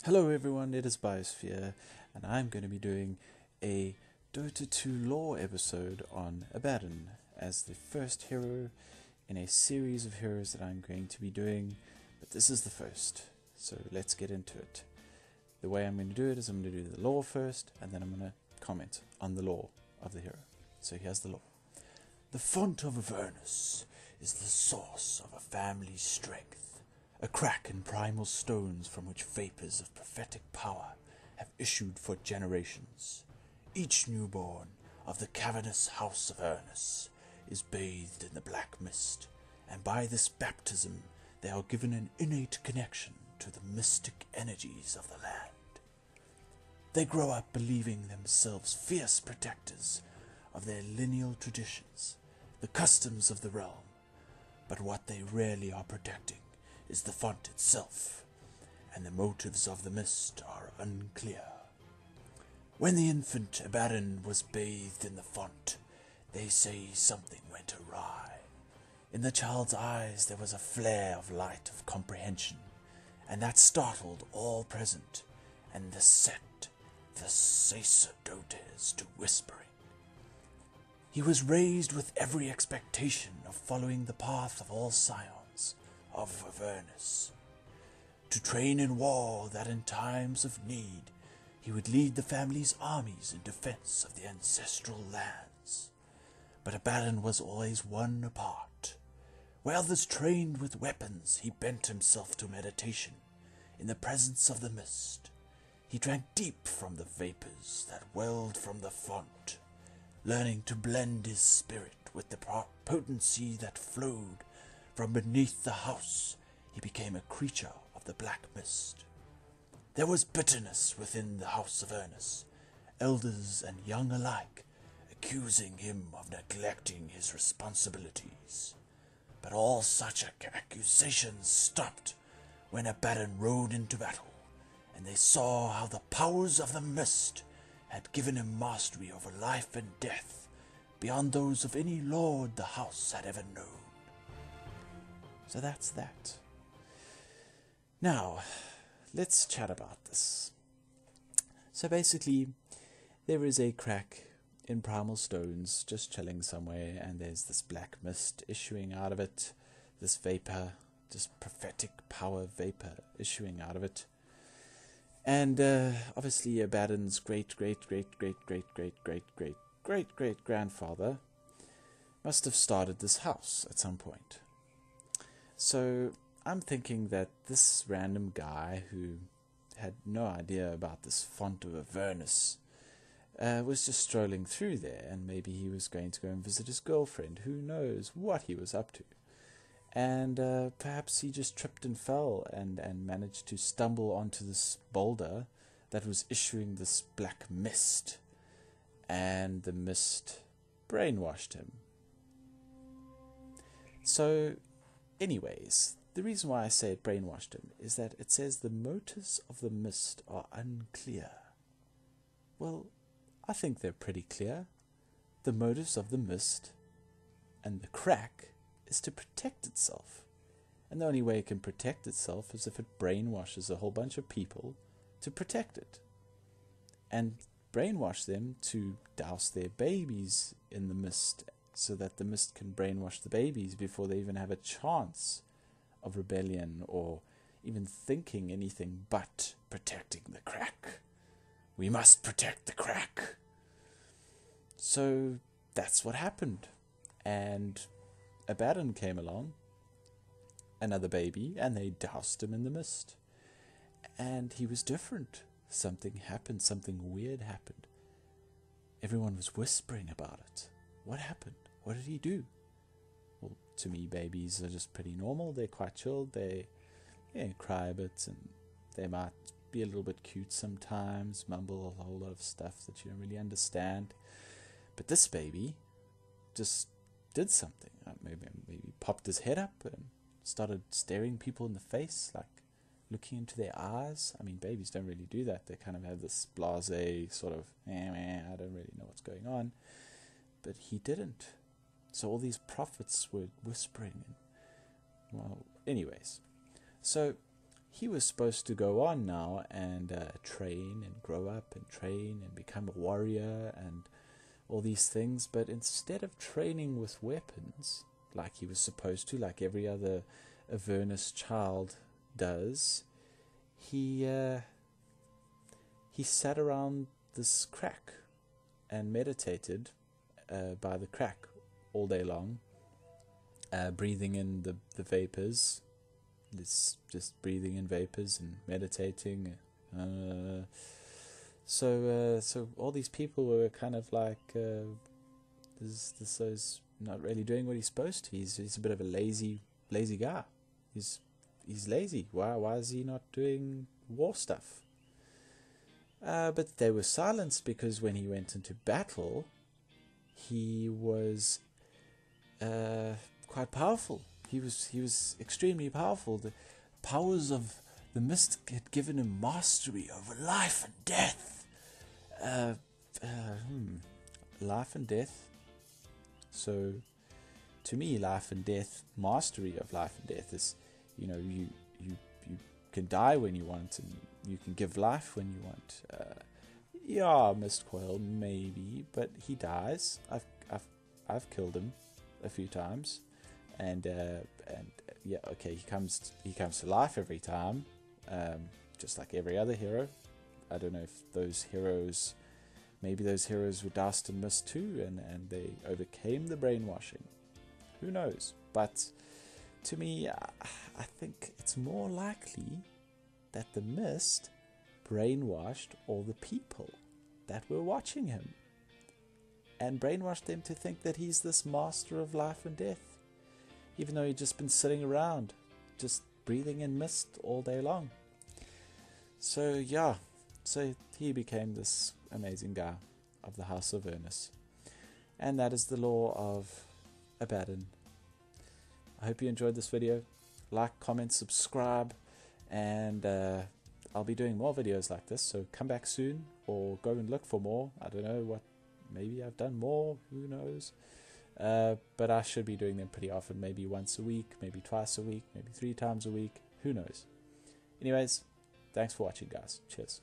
Hello everyone, it is Biosphere, and I'm going to be doing a Dota 2 lore episode on Abaddon as the first hero in a series of heroes that I'm going to be doing, but this is the first, so let's get into it. The way I'm going to do it is I'm going to do the lore first, and then I'm going to comment on the lore of the hero. So here's the lore. The font of Avernus is the source of a family's strength. A crack in primal stones from which vapors of prophetic power have issued for generations. Each newborn of the cavernous house of Avernus is bathed in the black mist, and by this baptism they are given an innate connection to the mystic energies of the land. They grow up believing themselves fierce protectors of their lineal traditions, the customs of the realm, but what they really are protecting is the font itself, and the motives of the mist are unclear. When the infant Abaddon was bathed in the font, they say something went awry. In the child's eyes there was a flare of light of comprehension, and that startled all present, and set the sacerdotes to whispering. He was raised with every expectation of following the path of all scions of Avernus, to train in war that in times of need he would lead the family's armies in defense of the ancestral lands. But Abaddon was always one apart. While thus trained with weapons, he bent himself to meditation in the presence of the mist. He drank deep from the vapors that welled from the font, learning to blend his spirit with the potency that flowed from beneath the house. He became a creature of the black mist. There was bitterness within the house of Avernus, elders and young alike accusing him of neglecting his responsibilities. But all such accusations stopped when Abaddon rode into battle, and they saw how the powers of the mist had given him mastery over life and death beyond those of any lord the house had ever known. So that's that. Now, let's chat about this. So basically, there is a crack in primal stones just chilling somewhere, and there's this black mist issuing out of it, this vapor, just prophetic power vapor issuing out of it. And obviously Abaddon's great-great-great-great-great-great-great-great-great-grandfather must have started this house at some point. So I'm thinking that this random guy who had no idea about this font of Avernus was just strolling through there, and maybe he was going to go and visit his girlfriend. Who knows what he was up to? And perhaps he just tripped and fell and managed to stumble onto this boulder that was issuing this black mist, and the mist brainwashed him. So anyways, the reason why I say it brainwashed him is that it says the motives of the mist are unclear. Well, I think they're pretty clear. The motives of the mist and the crack is to protect itself. And the only way it can protect itself is if it brainwashes a whole bunch of people to protect it. And brainwash them to douse their babies in the mist, so that the mist can brainwash the babies before they even have a chance of rebellion or even thinking anything but protecting the crack. We must protect the crack. So that's what happened. And Abaddon came along, another baby, and they doused him in the mist. And he was different. Something happened, something weird happened. Everyone was whispering about it. What happened? What did he do? Well, to me, babies are just pretty normal. They're quite chilled. They cry a bit, and they might be a little bit cute sometimes, mumble a whole lot of stuff that you don't really understand. But this baby just did something. Maybe popped his head up and started staring people in the face, like looking into their eyes. I mean, babies don't really do that. They kind of have this blasé sort of, I don't really know what's going on. But he didn't. So all these prophets were whispering. Well, anyways. So he was supposed to go on now and train and grow up and train and become a warrior and all these things, but instead of training with weapons like he was supposed to, like every other Avernus child does, he sat around this crack and meditated by the crack all day long, breathing in the vapors, just breathing in vapors and meditating. So all these people were kind of like, this is not really doing what he's supposed to. He's a bit of a lazy guy. He's lazy. Why is he not doing war stuff? But they were silenced because when he went into battle, he was quite powerful. He was extremely powerful. The powers of the mist had given him mastery over life and death. Life and death. So, to me, life and death, mastery of life and death is, you can die when you want, and you can give life when you want. Mistcoil maybe, but he dies. I've killed him a few times, and yeah, okay, he comes to life every time, just like every other hero. I don't know if those heroes were doused in mist too, and they overcame the brainwashing. Who knows? But to me, I think it's more likely that the mist brainwashed all the people that were watching him, and brainwashed them to think that he's this master of life and death, even though he'd just been sitting around, just breathing in mist all day long. So yeah, so he became this amazing guy of the House of Avernus. And that is the lore of Abaddon. I hope you enjoyed this video. Like, comment, subscribe, and I'll be doing more videos like this, so come back soon, or go and look for more. I don't know what, maybe I've done more, who knows. But I should be doing them pretty often, maybe once a week, maybe twice a week, maybe 3 times a week, who knows. Anyways, thanks for watching, guys. Cheers.